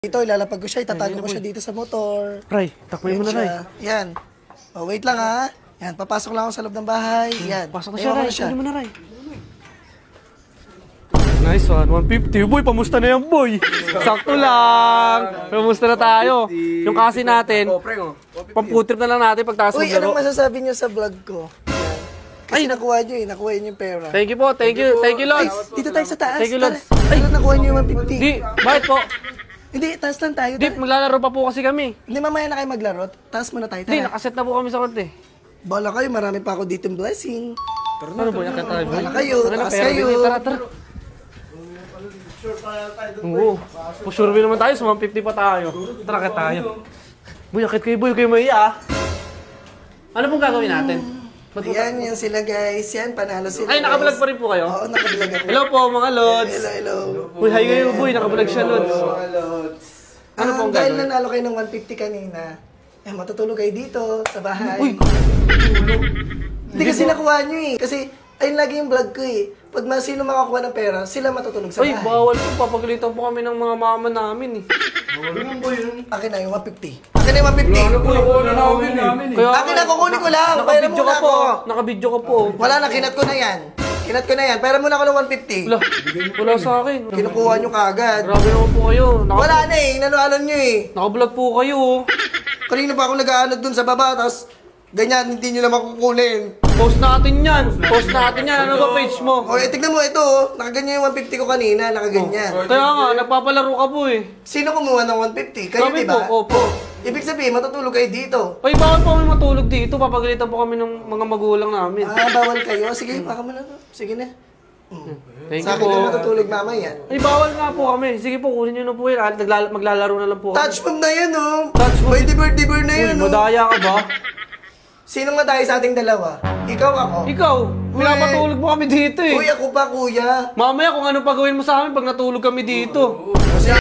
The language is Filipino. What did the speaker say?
Dito, ilalapag ko siya, itatago ko siya dito sa motor. Ray, takboy mo na, Ray. Yan. Oh, wait lang ha. Yan, papasok lang ako sa loob ng bahay. Yan. Pasok na siya, Ray. Pwede mo na, Ray. Nice one, 150. Boy, pamusta na yan, boy? Sakto lang. Pamusta na tayo. Yung kasi natin, pamputrip na lang natin pagtaas ng Uy, laro. anong masasabi niyo sa vlog ko? Kasi nakuha niyo yung pera. Thank you po, thank you, Lods. Dito tayo sa taas. Thank you, Lods. Ay, nakuha niyo yung 150. Di, bakit po? Hindi, taas lang tayo. Di, maglalaro pa po kasi kami. Hindi, mamaya na kayo maglaro. Taas muna tayo. Di, Tara. nakaset na po kami sa konti. Bala kayo, marami pa ako dito blessing. Ano boy, akit tayo, boy? Bala kayo, taas kayo. Tara. Oo. Pusurvey naman tayo, sa 150 pa tayo. Tara, akit tayo. Boy, akit kayo, boy. Huwag kayo maiya. Ano pong gagawin natin? Yan sila guys. Yan, panalo sila. Ay, nakablog pa rin po kayo? Oo, nakablog ako. Hello po, mga Lods. Hello. Uy, hi kayo, boy. Nakablog siya, Lods. Ano pong dahil gagawin? nanalo kayo ng 150 kanina, matutulog kayo dito, sa bahay. Uy! Hindi kasi nakuha nyo eh. Kasi, ayun lagi yung vlog ko eh. Pag sino makakuha ng pera, sila matutulog sa Uy, bahay. bawal po. Papagalitan po kami ng mga mama namin eh. Akin na yung 150. Akin na yung 150. Kaya, Akin na, kukunin ko lang. Pera nakabidyo muna ka po. ako. Nakabidyo ka po. Wala na, kinat ko na yan. Kinat ko na yan. Pera muna ako ng 150. Wala sa akin. Kinukuha nyo kaagad. Grabe naman po kayo. Wala na eh, inanualan nyo eh. Nakablog po kayo. Kanina pa ako nag-aanod dun sa baba, tapos ganyan, hindi nyo na makukunin. Post natin yan. Ano ba page mo? O, tignan mo ito, oh. Nakaganyan yung 150 ko kanina, nakaganyan. Kaya nga, nagpapalaro ka po eh. Sino kumuha ng 150? Kayo, Kami diba? po, opo. Ibig sabihin, matutulog kayo dito. Ay, bawal po kami matulog dito. Papagalitan po kami ng mga magulang namin. Bawal kayo? Sige, baka mo na to. Sige na. Thank Sa you akin po. na matutulog mamaya. Ay, bawal nga po kami. Sige po, kunin nyo na po yan. Maglalaro na lang po kami. Touch move na yan, oh. Touch move. Birthday na Uy, yan, oh. madaya ka ba? Sinong madaya sa ating dalawa? Ikaw ako? Ikaw, pinapatulog mo kami dito eh. Uy, ako pa, kuya. Mamaya kung ano pa gawin mo sa amin pag natulog kami dito.